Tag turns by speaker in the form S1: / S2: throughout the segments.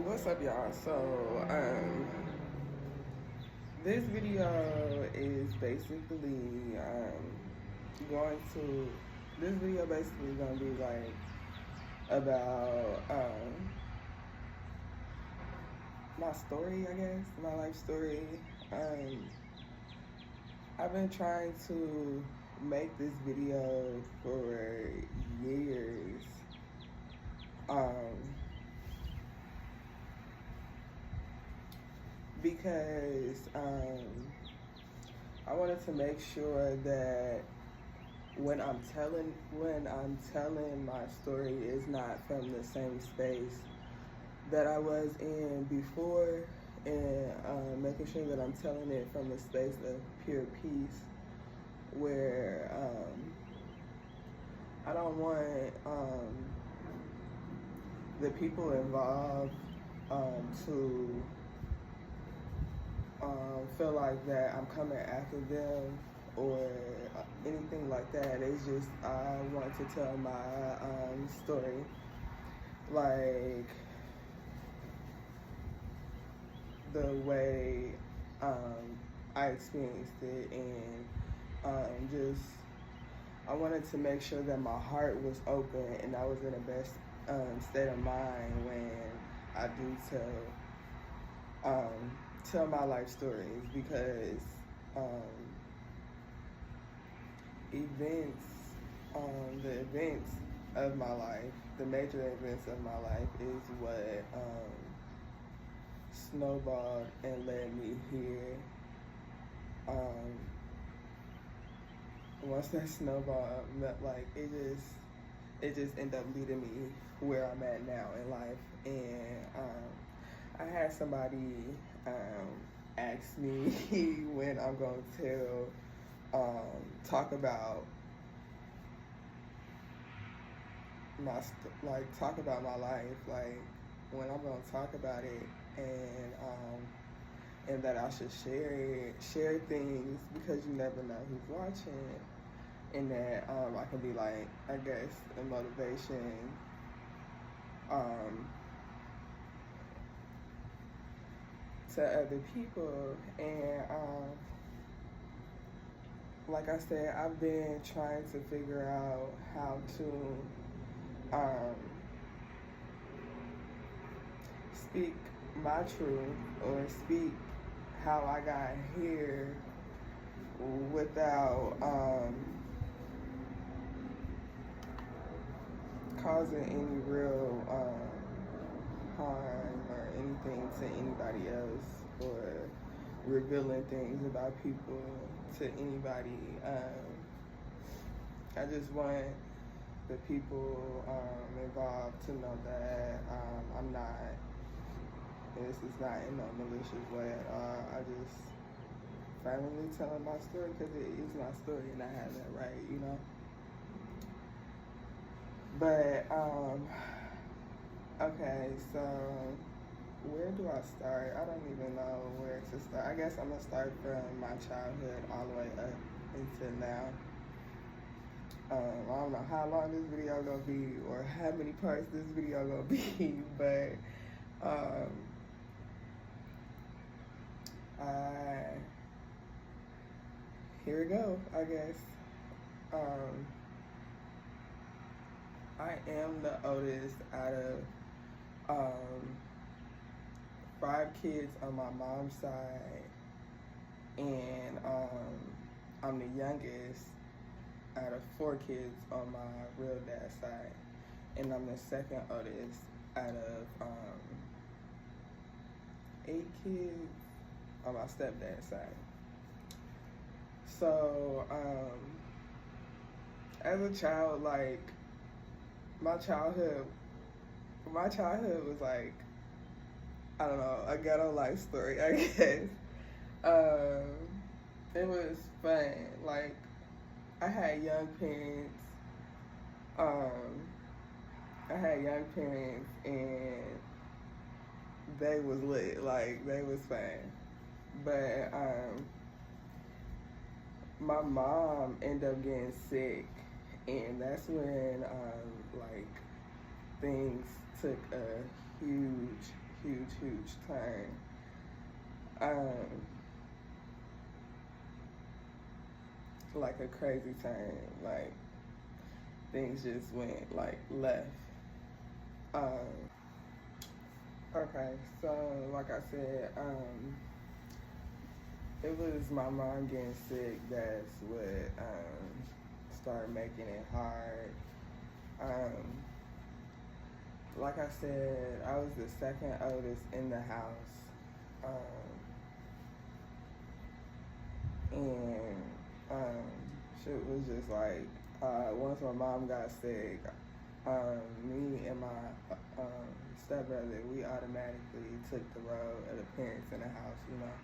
S1: What's up, y'all? So, this video is basically, this video basically gonna be like about, my story, I guess, my life story. I've been trying to make this video for years. Because I wanted to make sure that when I'm telling my story is not from the same space that I was in before, and making sure that I'm telling it from a space of pure peace, where I don't want the people involved to feel like that I'm coming after them or anything like that. It's just I want to tell my story, like the way I experienced it, and just I wanted to make sure that my heart was open and I was in the best state of mind when I do tell my life stories, because the events of my life, the major events of my life, is what snowballed and led me here. Once that snowball, like it just ended up leading me where I'm at now in life. And I had somebody ask me when I'm going to talk about talk about my life, like when I'm going to talk about it, and that I should share things, because you never know who's watching, and that I can be like, I guess, a motivation to other people. And like I said, I've been trying to figure out how to speak my truth, or speak how I got here without causing any real harm or anything to anybody else, or revealing things about people to anybody. I just want the people involved to know that I'm not, this is not in a malicious way at all. I just finally telling my story because it is my story and I have that right, you know? But, okay, so where do I start? I don't even know where to start. I guess I'm gonna start from my childhood all the way up until now. I don't know how long this video gonna be or how many parts this video gonna be, but here we go, I guess. I am the oldest out of 5 kids on my mom's side, and I'm the youngest out of 4 kids on my real dad's side, and I'm the second oldest out of 8 kids on my stepdad's side. So as a child, like my childhood was like, I don't know, a ghetto life story, I guess. It was fun. Like, I had young parents. And they was lit. Like, they was fun. But my mom ended up getting sick, and that's when like things took a huge huge turn. Like a crazy turn. Like things just went like left. Okay, so like I said, it was my mom getting sick that's what started making it hard. Like I said, I was the second oldest in the house. And shit was just like, once my mom got sick, me and my stepbrother, we automatically took the role of the parents in the house, you know.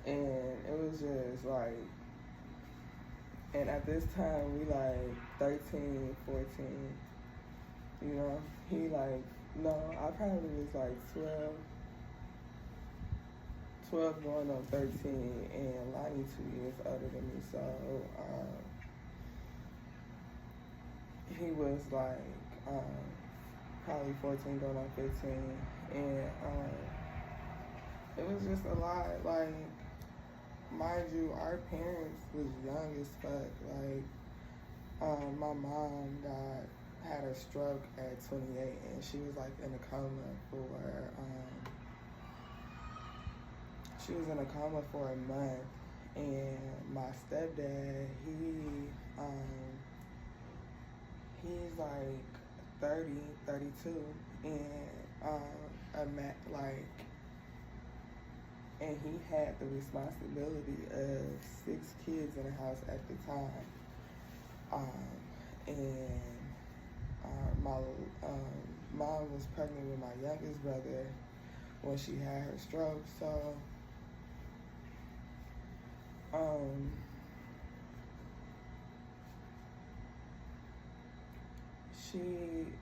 S1: And it was just like, and at this time we like 13, 14, you know. He like, no, I probably was like 12 going on 13, and Lonnie 2 years older than me, so he was like probably 14 going on 15, and it was just a lot. Like, mind you, our parents was young as fuck. Like, my mom had a stroke at 28, and she was like in a coma for a month. And my stepdad, he's like 30, 32, and and he had the responsibility of 6 kids in the house at the time. My mom was pregnant with my youngest brother when she had her stroke, so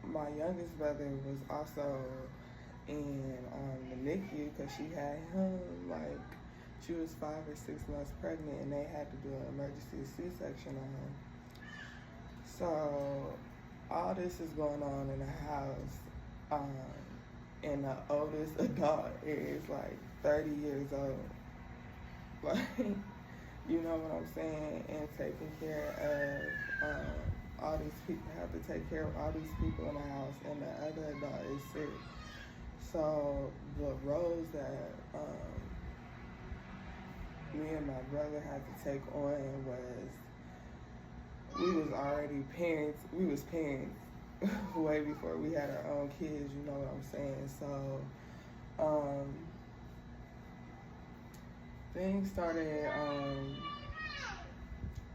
S1: my youngest brother was also in the NICU because she had him, like, she was 5 or 6 months pregnant, and they had to do an emergency C-section on him. So all this is going on in the house, and the oldest adult is like 30 years old. Like, you know what I'm saying? And taking care of all these people, have to take care of all these people in the house, and the other adult is sick. So the roles that me and my brother had to take on was, we was already parents. We was parents way before we had our own kids, you know what I'm saying? So things started,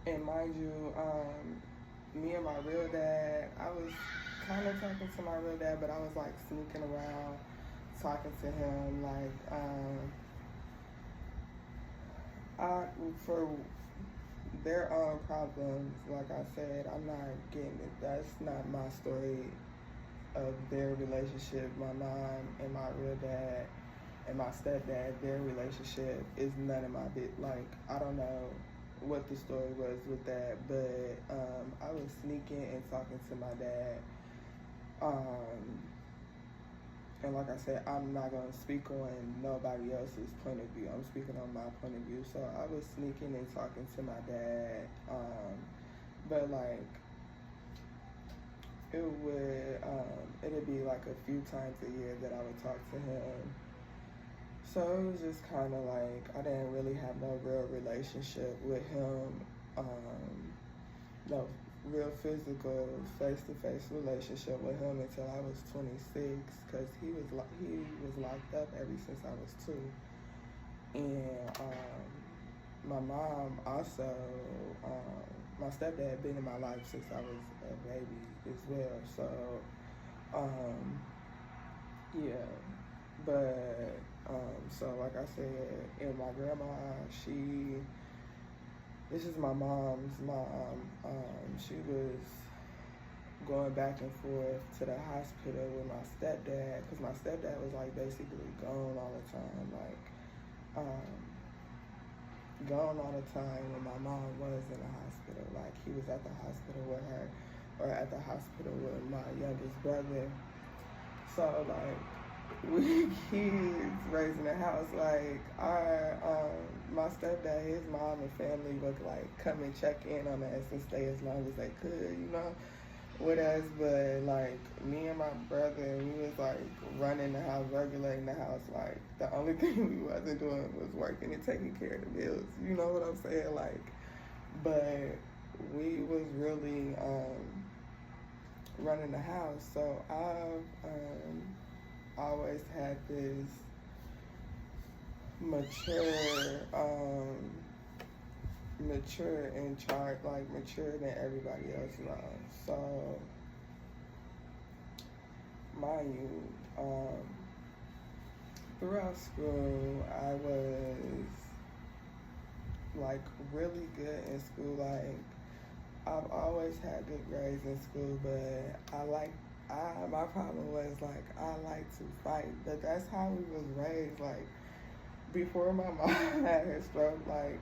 S1: and mind you, me and my real dad, I was kind of talking to my real dad, but I was like sneaking around talking to him, like, for their own problems. Like I said, I'm not getting it. That's not my story of their relationship. My mom and my real dad and my stepdad, their relationship is none of my bit. Like, I don't know what the story was with that, but I was sneaking and talking to my dad. And like I said, I'm not going to speak on nobody else's point of view. I'm speaking on my point of view. So I was sneaking and talking to my dad. But like, it'd be like a few times a year that I would talk to him. So it was just kind of like, I didn't really have no real relationship with him. No real physical face-to-face relationship with him until I was 26, because he was locked up ever since I was 2. And my mom also, my stepdad had been in my life since I was a baby as well. So yeah, but so like I said, and my grandma, this is my mom's mom. She was going back and forth to the hospital with my stepdad, because my stepdad was like basically gone all the time, like gone all the time when my mom was in the hospital. Like, he was at the hospital with her, or at the hospital with my youngest brother. So like we kids raising a house, like our my stepdad, his mom and family would like come and check in on us and stay as long as they could, you know, with us. But like me and my brother, we was like running the house, regulating the house. Like the only thing we wasn't doing was working and taking care of the bills. You know what I'm saying? Like, but we was really running the house. So I've always had this mature in charge, like mature than everybody else now. So, mind you, throughout school, I was like really good in school. Like I've always had good grades in school, but my problem was like I like to fight, but that's how we was raised. Like before my mom had her stroke, like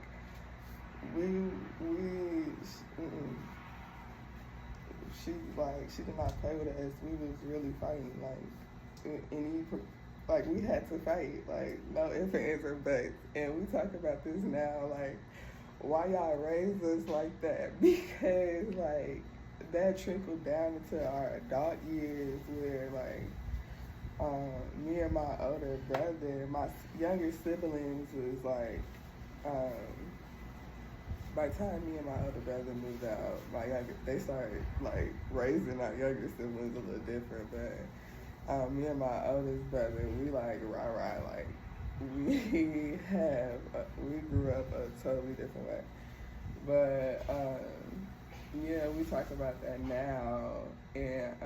S1: she did not play with us. We was really fighting, like we had to fight, like no ifs, ands, or buts. And we talk about this now, like why y'all raised us like that? Because like that trickled down into our adult years, where like me and my older brother, my younger siblings was like, by the time me and my older brother moved out, they started like raising our younger siblings a little different. But me and my oldest brother, we like rah-rah, like we grew up a totally different way. But yeah, we talk about that now, and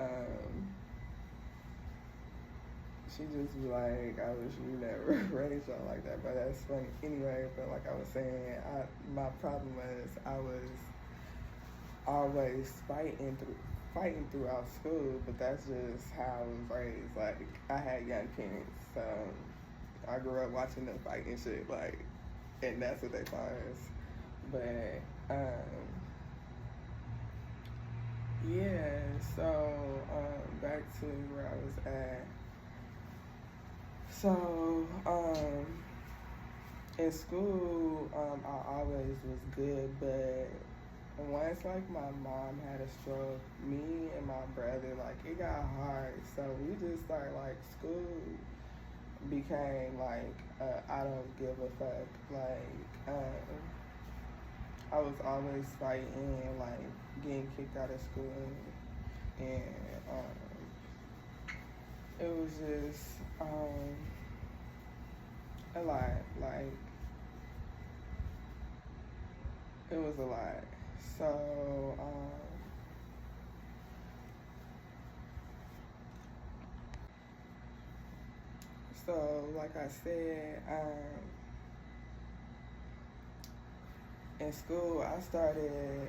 S1: she just be like, I wish we never raised y'all like that, but that's funny anyway. But like I was saying, my problem was I was always fighting throughout school, but that's just how I was raised. Like I had young parents, so I grew up watching them fight and shit, like, and that's what they taught us. But yeah, so back to where I was at. So, in school, I always was good, but once, like, my mom had a stroke, me and my brother, like, it got hard, so we just started, like, school became, like, I don't give a fuck, like, I was always fighting, like, getting kicked out of school, and, it was just, a lot, like, it was a lot. So like I said, in school I started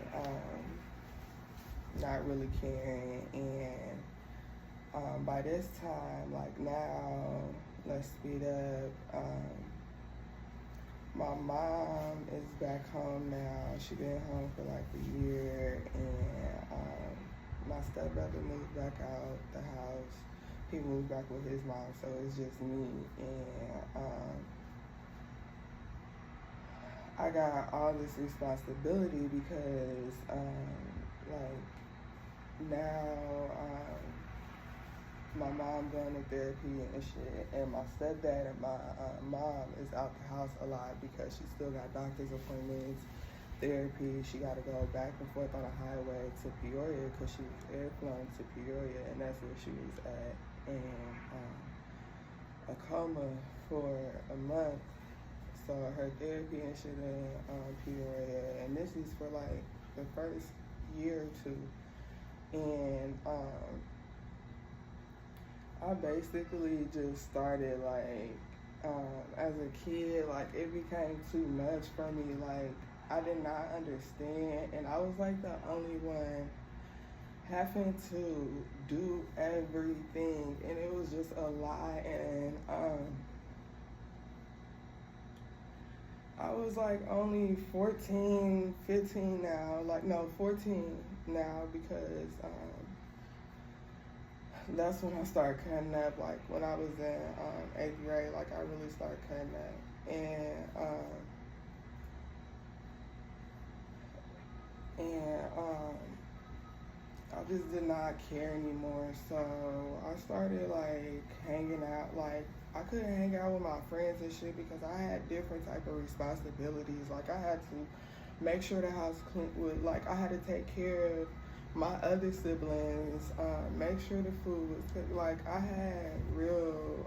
S1: not really caring, and by this time, like now, let's speed up. My mom is back home now. She been home for like a year, and my stepbrother moved back out the house. He moved back with his mom, so it's just me, and I got all this responsibility because like now my mom going to therapy and shit, and my stepdad and my mom is out the house a lot because she still got doctor's appointments, therapy. She got to go back and forth on the highway to Peoria because she was air flown to Peoria, and that's where she was at, and a coma for a month. So her therapy and shit in Peoria, and this is for like the first year or two, and I basically just started like, as a kid, like it became too much for me. Like I did not understand, and I was like the only one having to do everything, and it was just a lot. And I was like only 14, 15 now, like no, 14 now, because that's when I started cutting up. Like when I was in 8th grade, like I really started cutting up, and I just did not care anymore. So I started like hanging out. Like I couldn't hang out with my friends and shit because I had different type of responsibilities. Like I had to make sure the house clean. Like I had to take care of my other siblings, make sure the food was cooked. Like I had real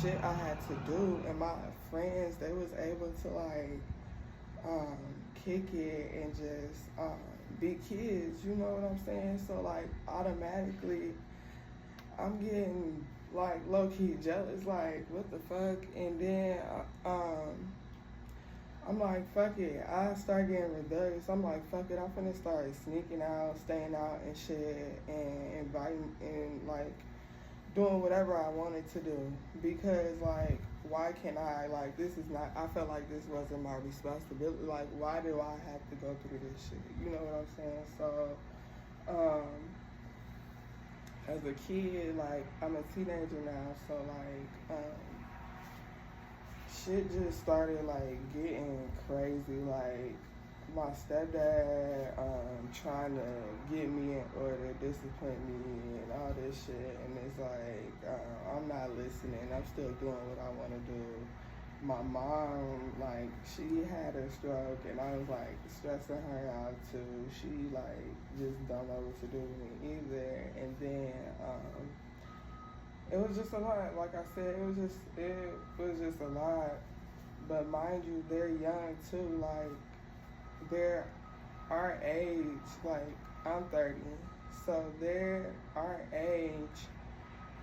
S1: shit I had to do, and my friends, they was able to like kick it and just be kids, you know what I'm saying? So like automatically I'm getting like low-key jealous, like what the fuck? And then I'm like, fuck it. I start getting rebellious. I'm like, fuck it. I'm finna start sneaking out, staying out and shit, and inviting and like doing whatever I wanted to do. Because like, why can't I? Like, this is not, I felt like this wasn't my responsibility. Like, why do I have to go through this shit? You know what I'm saying? So, as a kid, like, I'm a teenager now, so like, shit just started like getting crazy. Like my stepdad trying to get me in order, discipline me and all this shit, and it's like I'm not listening. I'm still doing what I want to do. My mom, like, she had a stroke and I was like stressing her out too. She like just don't know what to do with me either. And then it was just a lot. Like I said, it was just a lot. But mind you, they're young too. Like they're our age. Like I'm 30, so they're our age,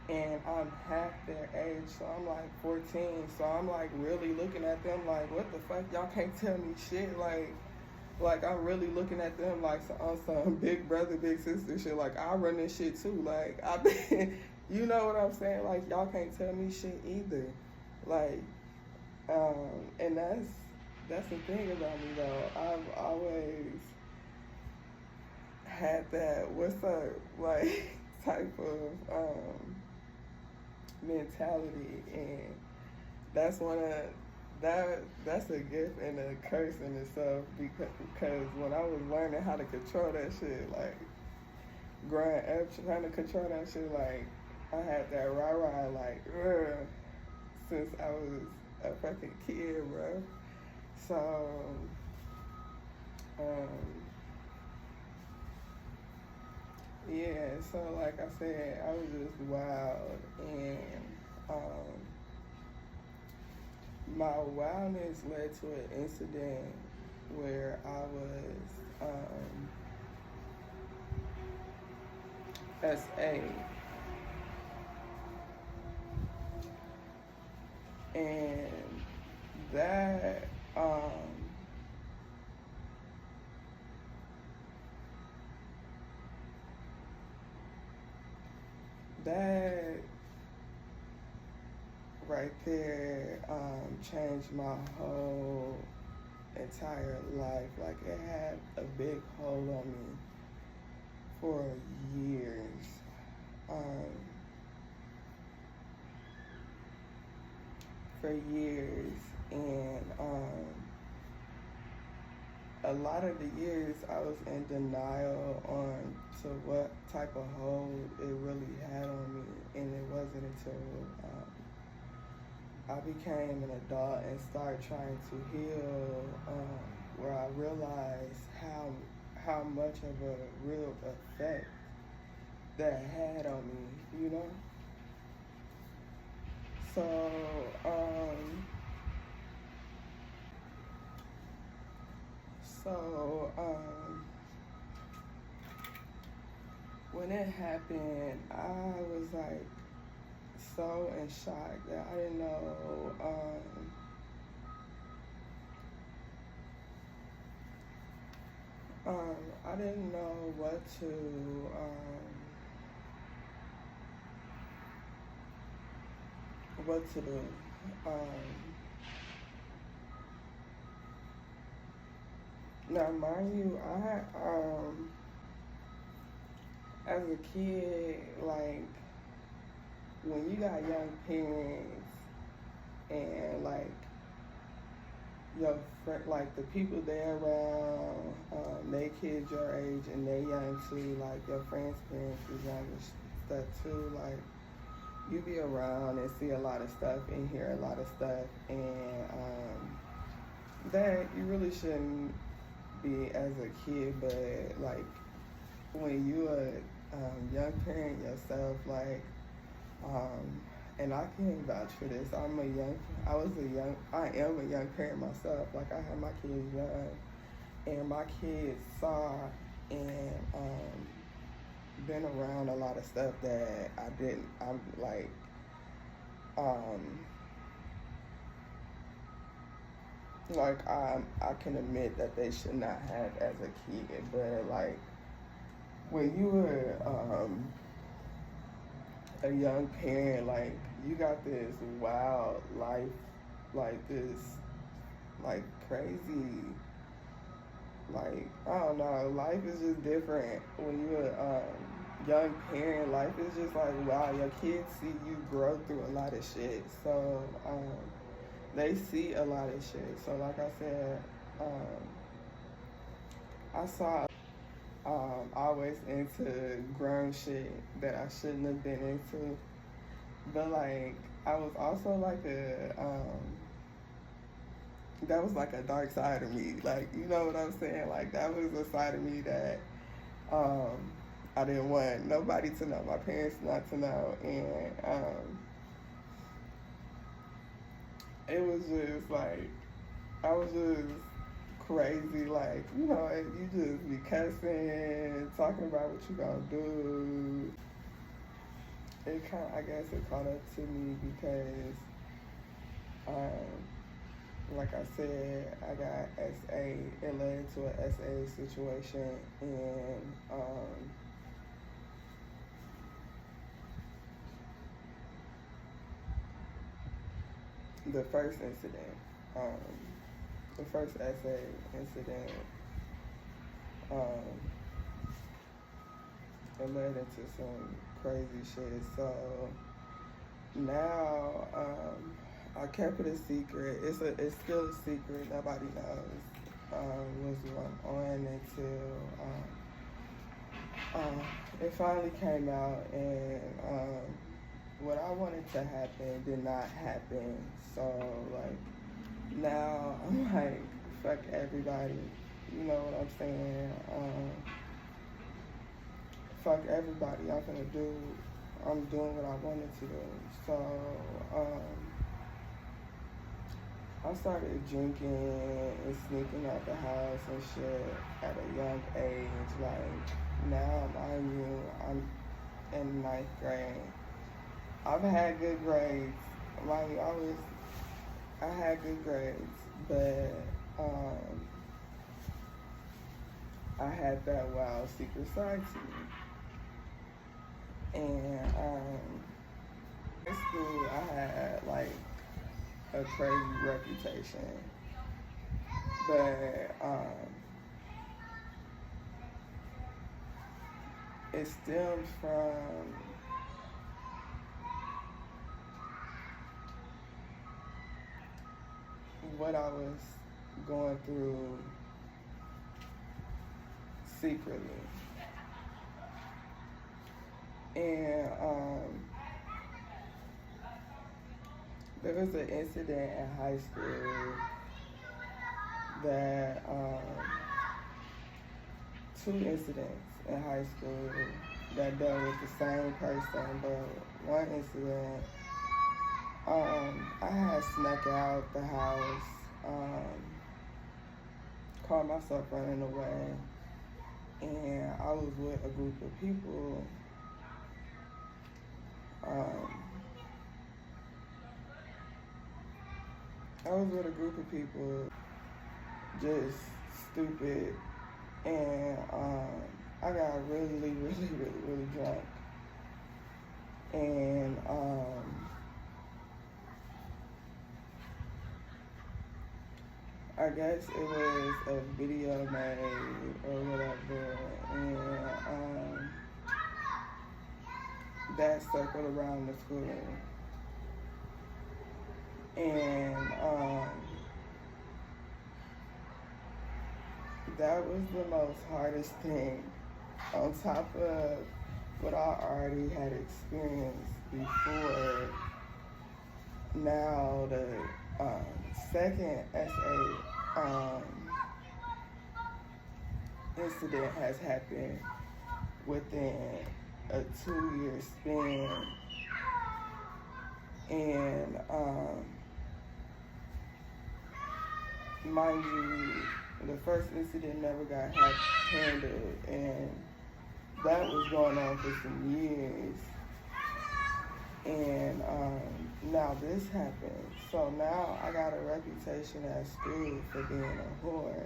S1: and I'm half their age. So I'm like 14. So I'm like really looking at them like, what the fuck? Y'all can't tell me shit. Like I'm really looking at them like on some big brother, big sister shit. Like I run this shit too. Like I've been, you know what I'm saying? Like y'all can't tell me shit either. Like, and that's the thing about me though. I've always had that what's up like type of mentality, and that's that's a gift and a curse in itself because when I was learning how to control that shit, like growing up trying to control that shit, like I had that rah like since I was a fucking kid, bro. So yeah, so like I said, I was just wild, and my wildness led to an incident where I was SA, and that that right there changed my whole entire life. Like it had a big hold on me for years. And a lot of the years I was in denial on to what type of hold it really had on me, and it wasn't until I became an adult and started trying to heal where I realized how much of a real effect that had on me, you know? So, when it happened, I was like so in shock that I didn't know, I didn't know what to do. Now, mind you, as a kid, like, when you got young parents and, like, your friend, like, the people they're around, they kids your age and they young too, like, your friends' parents is young and stuff too, like, you be around and see a lot of stuff and hear a lot of stuff, and that you really shouldn't be as a kid, but, like, when you a young parent yourself, like, and I can vouch for this. I am a young parent myself. Like, I had my kids young, and my kids saw and been around a lot of stuff that I didn't. I'm like, I can admit that they should not have as a kid, but, like, when you were a young parent, like, you got this wild life, like, this, like, crazy, like, I don't know, life is just different when you're a young parent. Life is just like, wow, your kids see you grow through a lot of shit, so they see a lot of shit. So, like I said, I saw always into grown shit that I shouldn't have been into. But, like, I was also like that was like a dark side of me. Like, you know what I'm saying? Like, that was a side of me that I didn't want nobody to know, my parents not to know. And it was just like, I was just crazy, like, you know, you just be cussing, talking about what you gonna do. I guess it caught up to me because, like I said, I got SA, it led to an SA situation, and the first incident, the first SA incident, it led into some crazy shit. So now, I kept it a secret. It's still a secret. Nobody knows what's going on until it finally came out, and what I wanted to happen did not happen. So, like, now I'm like, fuck everybody. You know what I'm saying? Fuck everybody. I'm doing what I wanted to do. So, I started drinking and sneaking out the house and shit at a young age. Like, now, I'm in 9th grade. I've had good grades. Like, I had good grades, but I had that wild secret side to me. And in school, I had, like, a crazy reputation, but it stemmed from what I was going through secretly. And there was an incident in high school that, 2 incidents in high school that dealt with the same person, but one incident, I had snuck out the house, caught myself running away, and I was with a group of people. I was with a group of people, just stupid, and I got really drunk, and I guess it was a video made or whatever, and that circled around the school. And that was the most hardest thing, on top of what I already had experienced before. Now the second SA incident has happened within a 2-year span. And mind you, the first incident never got handled, and that was going on for some years. And now this happened. So now I got a reputation at school for being a whore.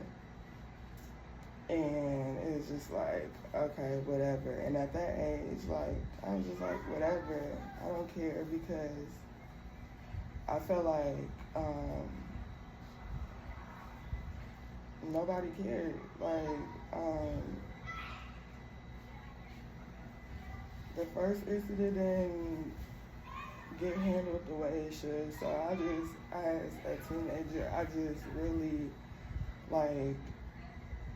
S1: And it's just like, okay, whatever. And at that age, like, I was just like, whatever, I don't care, because I felt like nobody cared. Like, the first incident didn't get handled the way it should. So I just, as a teenager, I just really, like,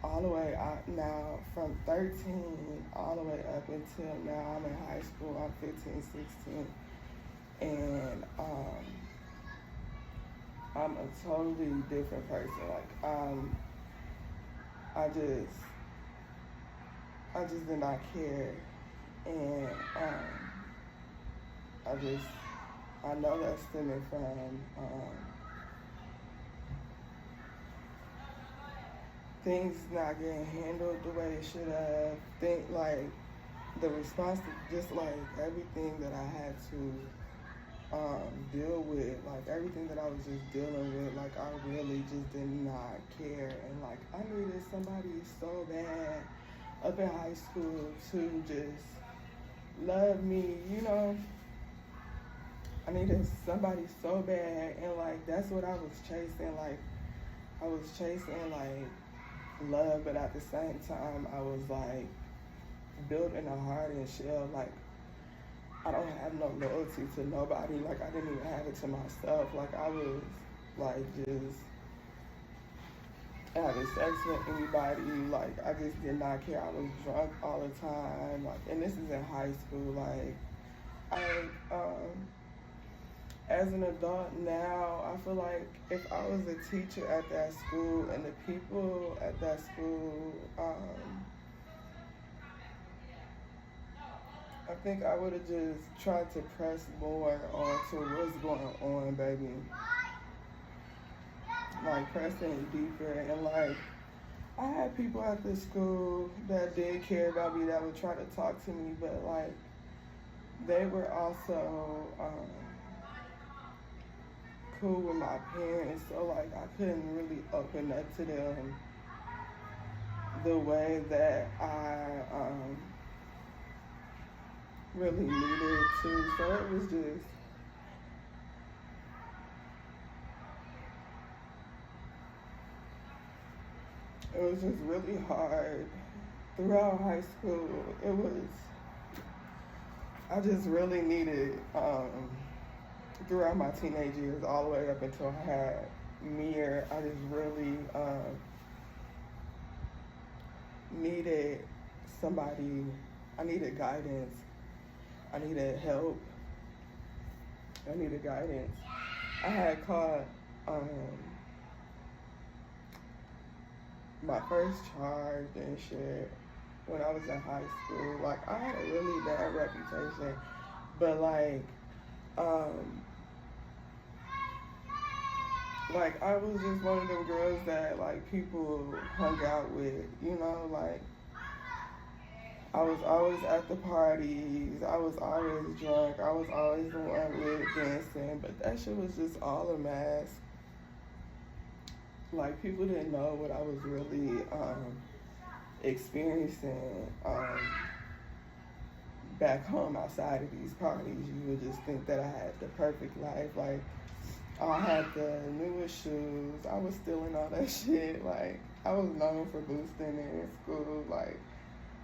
S1: all the way out now, from 13 all the way up until now, I'm in high school, I'm 15, 16, and I'm a totally different person. Like, I just did not care, and I know that's stemming from things not getting handled the way it should have. Think like the response to just like everything that I had to deal with, like everything that I was just dealing with, like I really just did not care. And like I needed somebody so bad up in high school to just love me, you know. I needed somebody so bad, and like that's what I was chasing. Like I was chasing like love, but at the same time I was like building a heart and shell. Like I don't have no loyalty to nobody. Like I didn't even have it to myself. Like I was like just having sex with anybody. Like I just did not care. I was drunk all the time. Like, and this is in high school. Like as an adult now, I feel like if I was a teacher at that school and the people at that school, I think I would have just tried to press more onto what's going on, baby. Like pressing deeper, and like I had people at the school that did care about me, that would try to talk to me, but like they were also cool with my parents, so like I couldn't really open up to them the way that I really needed to. So it was just really hard throughout high school. I just really needed throughout my teenage years, all the way up until I had Mir, I just really needed somebody. I needed guidance. I needed help. I needed guidance. I had caught my first charge and shit when I was in high school. Like I had a really bad reputation, but like I was just one of them girls that like people hung out with, you know, like I was always at the parties, I was always drunk, I was always the one with dancing, but that shit was just all a mask. Like people didn't know what I was really experiencing back home outside of these parties. You would just think that I had the perfect life. Like I had the newest shoes. I was stealing all that shit. Like I was known for boosting in school. Like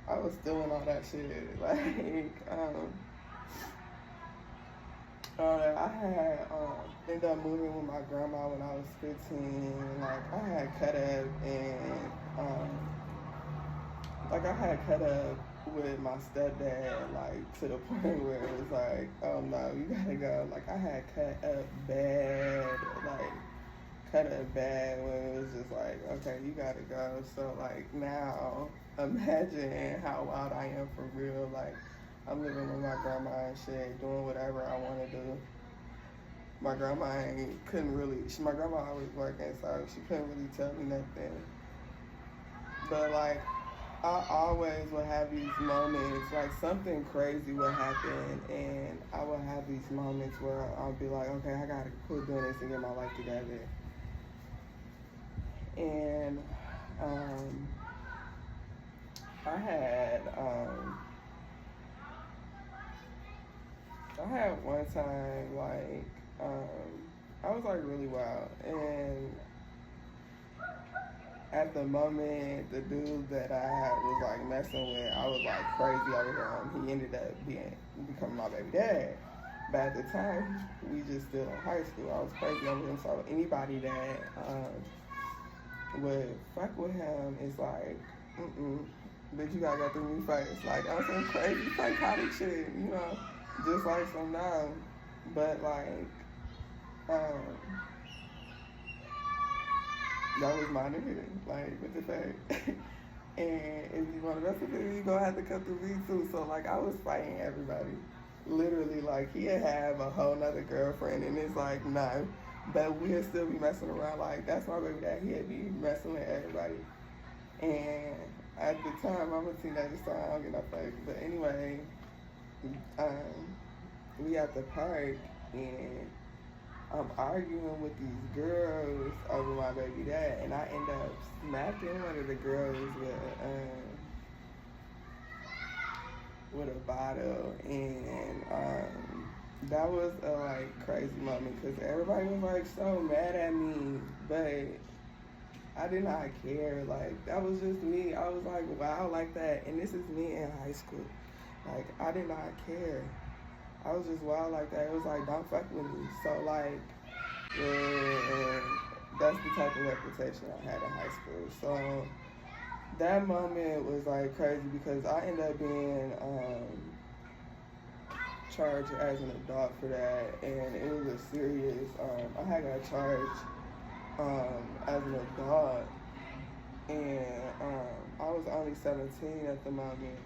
S1: I was stealing all that shit. Like I had ended up moving with my grandma when I was 15. Like I had cut up and like I had cut up with my stepdad, like to the point where it was like, oh no, you gotta go. Like I had cut up bad, like cut up bad when it was just like, okay, you gotta go. So like now, imagine how wild I am for real. Like I'm living with my grandma and shit, doing whatever I want to do. My grandma my grandma always working, so she couldn't really tell me nothing. But like I always would have these moments, like something crazy would happen, and I would have these moments where I'll be like, okay, I gotta quit doing this and get my life together. And I had one time like I was like really wild, and at the moment, the dude that I was like messing with, I was like crazy over him. He ended up becoming my baby dad. But at the time, we just still in high school. I was crazy over him. So anybody that would fuck with him is like, bitch, you gotta go through me first. Like on some crazy psychotic shit, you know, just like some now. But like, that was my nigga, like, what the fuck? And if you want to mess with me, you gonna have to come through me too. So, like, I was fighting everybody. Literally, like, he'd have a whole nother girlfriend, and it's like, no. But we'd still be messing around, like, that's my baby dad. He'd be messing with everybody. And at the time, I'm a teenager, so I don't get no fuck. But anyway, we at the park, and I'm arguing with these girls over my baby dad, and I end up smacking one of the girls with a bottle, and that was a like crazy moment because everybody was like so mad at me, but I did not care. Like that was just me. I was like, wow, like that, and this is me in high school. Like I did not care. I was just wild like that. It was like, don't fuck with me. So like, that's the type of reputation I had in high school. So that moment was like crazy because I ended up being charged as an adult for that, and it was a serious. I had got charged as an adult, and I was only 17 at the moment.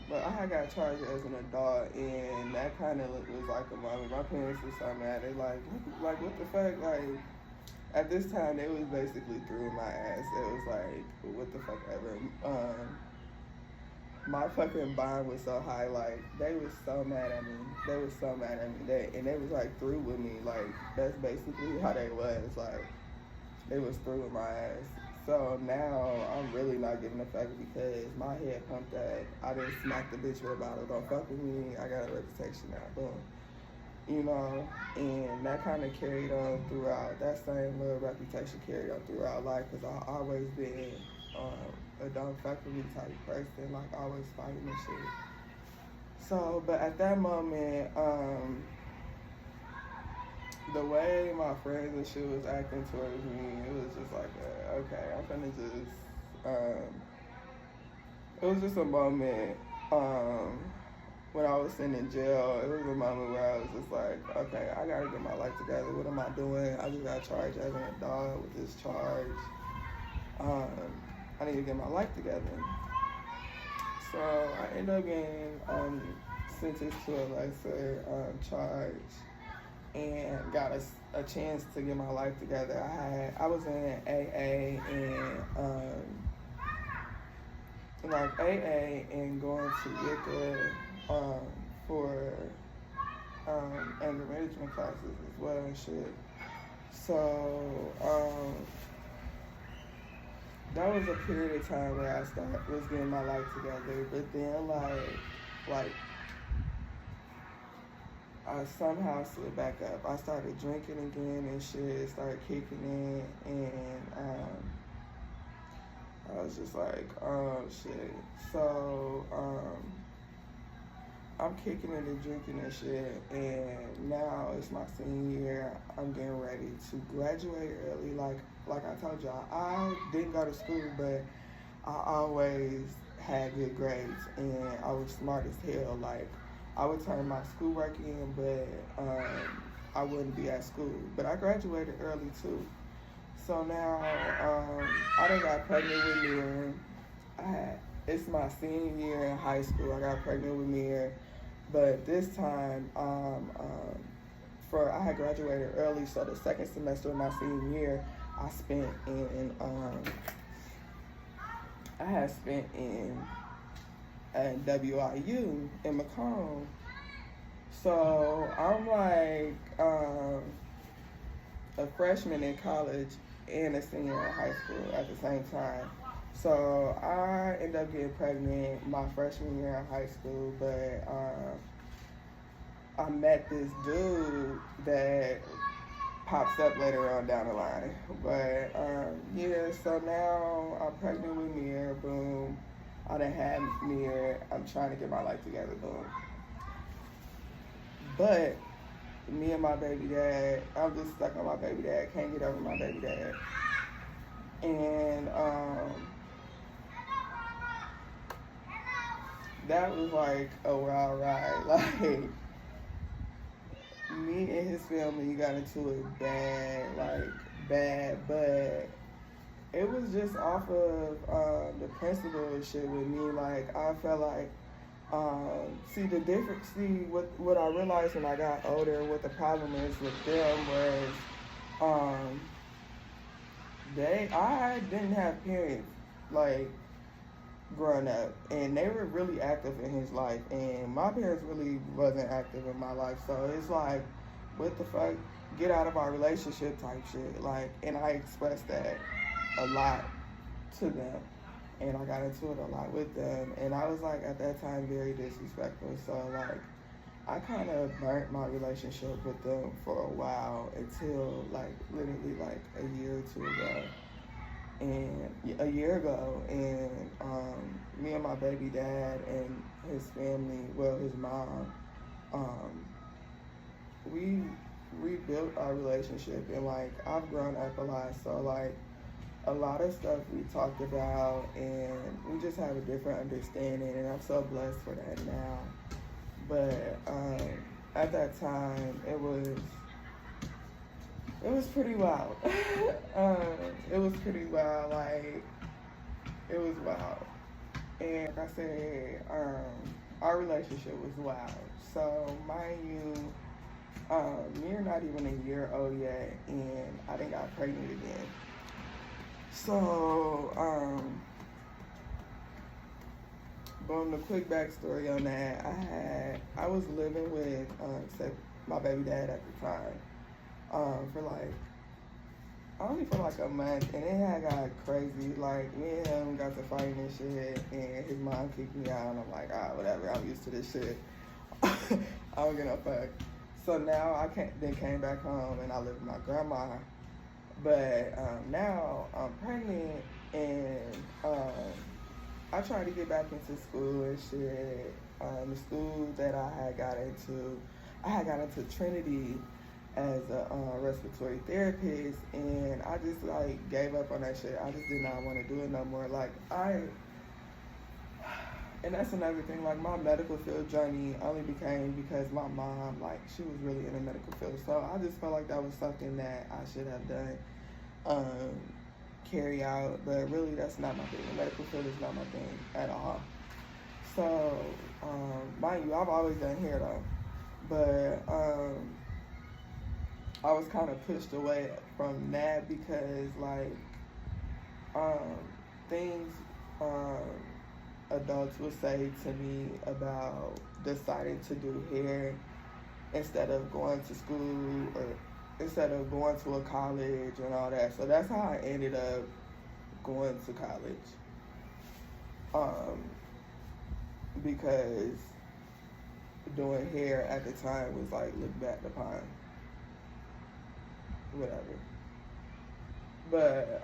S1: But I had got charged as an adult, and that kind of was like a moment. My parents were so mad. They like what the fuck? Like, at this time, they was basically through my ass. It was like, what the fuck ever. My fucking bond was so high. Like, they was so mad at me. They was so mad at me. They was like through with me. Like, that's basically how they was. Like, they was through with my ass. So now I'm really not giving a fuck because my head pumped that I didn't smack the bitch with a bottle. Don't fuck with me. I got a reputation now. Boom. You know, and that kind of carried on throughout. That same little reputation carried on throughout life because I always been a don't fuck with me type person. Like always fighting and shit. So, but at that moment, the way my friends and shit was acting towards me, it was just like, okay, I'm finna just, it was just a moment, when I was sitting in jail, it was a moment where I was just like, okay, I gotta get my life together. What am I doing? I just got charged as an adult with this charge. I need to get my life together. So I ended up getting sentenced to a lesser charge, and got a chance to get my life together. I was in AA and like AA and going to Wicca for anger management classes as well and shit. So that was a period of time where I was getting my life together, but then like I somehow slid back up. I started drinking again and shit, started kicking in, and I was just like, oh shit. So I'm kicking it and drinking and shit, and now it's my senior year. I'm getting ready to graduate early. Like I told y'all, I didn't go to school, but I always had good grades, and I was smart as hell. Like, I would turn my schoolwork in, but I wouldn't be at school. But I graduated early too. So now I done got pregnant with Mir. It's my senior year in high school. I got pregnant with Mir, but this time I had graduated early, so the second semester of my senior year I spent in at WIU in Macomb. So I'm like a freshman in college and a senior in high school at the same time. So I ended up getting pregnant my freshman year in high school, but I met this dude that pops up later on down the line. But yeah, so now I'm pregnant with Mir, boom. I done had Mir. I'm trying to get my life together, boom. But me and my baby dad, I'm just stuck on my baby dad. Can't get over my baby dad. And that was like a wild ride. Like, me and his family got into it bad, but it was just off of the principle and shit with me. Like, I felt like, what I realized when I got older, what the problem is with them was, I didn't have parents, like, growing up, and they were really active in his life, and my parents really wasn't active in my life, so it's like, what the fuck, get out of our relationship type shit, like, and I expressed that a lot to them, and I got into it a lot with them, and I was like, at that time, very disrespectful, so like, I kind of burnt my relationship with them for a while until like, literally like a year or two ago. And a year ago, and me and my baby dad and his family, well, his mom, we rebuilt our relationship, and like, I've grown up a lot, so like, a lot of stuff we talked about, and we just have a different understanding, and I'm so blessed for that now. But at that time, it was pretty wild. It was pretty wild, like, it was wild. And like I said, our relationship was wild. So, mind you, we're not even a year old yet, and I done got pregnant again. So, boom, the quick backstory on that, I was living with my baby dad at the time. For like, only for like a month, and it had got crazy. Like, me and him got to fighting and shit, and his mom kicked me out, and I'm like, whatever, I'm used to this shit. I don't give no fuck. So now I came back home, and I live with my grandma. But now I'm pregnant, and I tried to get back into school and shit. The school that I had got into Trinity as a respiratory therapist, and I just like gave up on that shit. I just did not want to do it no more. Like, and that's another thing, like, my medical field journey only became because my mom, like, she was really in the medical field, so I just felt like that was something that I should have done, carry out, but really that's not my thing. The medical field is not my thing at all. So, mind you, I've always done hair though, but I was kind of pushed away from that because, like, things adults would say to me about deciding to do hair instead of going to school or instead of going to a college and all that. So that's how I ended up going to college. Because doing hair at the time was like looked back upon. Whatever. But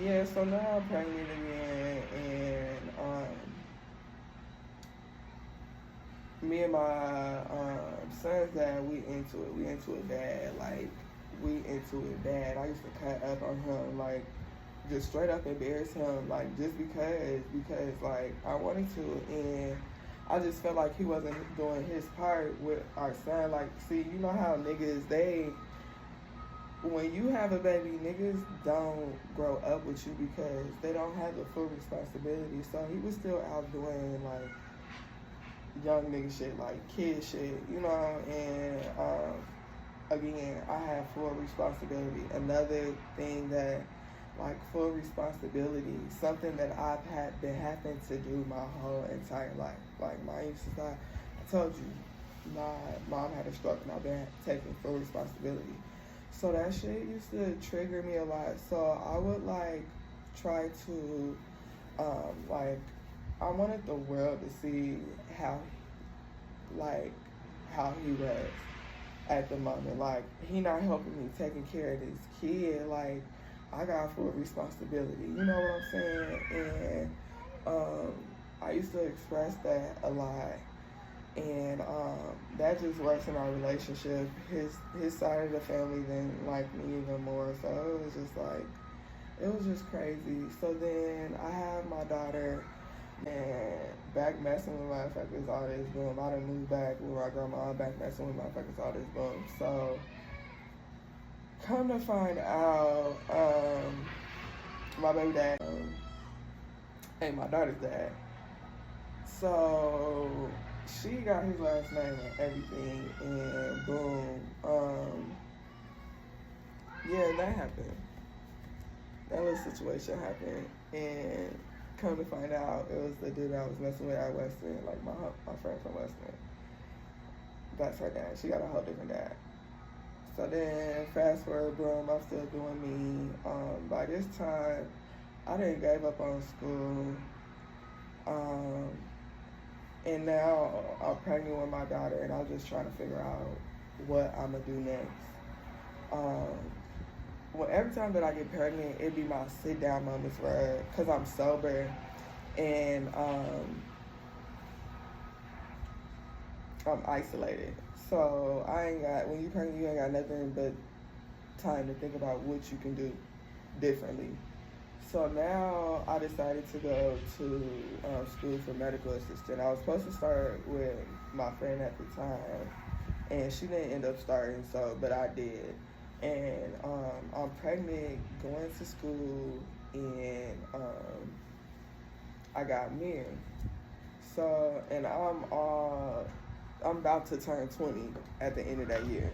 S1: yeah, so now I'm pregnant again, and me and my son's dad, we into it. We into it bad. Like, we into it bad. I used to cut up on him, like, just straight up embarrass him, like, just because, like, I wanted to, and I just felt like he wasn't doing his part with our son. Like, see, you know how niggas, when you have a baby, niggas don't grow up with you because they don't have the full responsibility. So he was still out doing, like, young nigga shit, like kid shit, you know, and again, I have full responsibility. Another thing that, like, full responsibility, something that I've been having to do my whole entire life. Like, my sister, I told you, my mom had a stroke and I've been taking full responsibility. So that shit used to trigger me a lot. So I would, like, try to, like, I wanted the world to see how he was at the moment. Like, he not helping me taking care of this kid. Like, I got full responsibility. You know what I'm saying? And I used to express that a lot. And that just works in our relationship. His side of the family didn't like me even more. So it was just crazy. So then I have my daughter, and back messing with motherfuckers, all this boom. I done moved back with my grandma, back messing with motherfuckers, all this boom. So, come to find out, my baby dad, ain't my daughter's dad. So, she got his last name and everything, and boom, yeah, that happened. That little situation happened, and come to find out, it was the dude I was messing with at Western, like my friend from Western. That's her dad. She got a whole different dad. So then, fast forward, boom, I'm still doing me. By this time, I done gave up on school. And now I'm pregnant with my daughter, and I'm just trying to figure out what I'm gonna do next. Well, every time that I get pregnant, it be my sit down moments where, cause I'm sober, and I'm isolated. So when you pregnant, you ain't got nothing but time to think about what you can do differently. So now I decided to go to school for medical assistant. I was supposed to start with my friend at the time, and she didn't end up starting, but I did. And I'm pregnant, going to school, and I got married. So, and I'm about to turn 20 at the end of that year.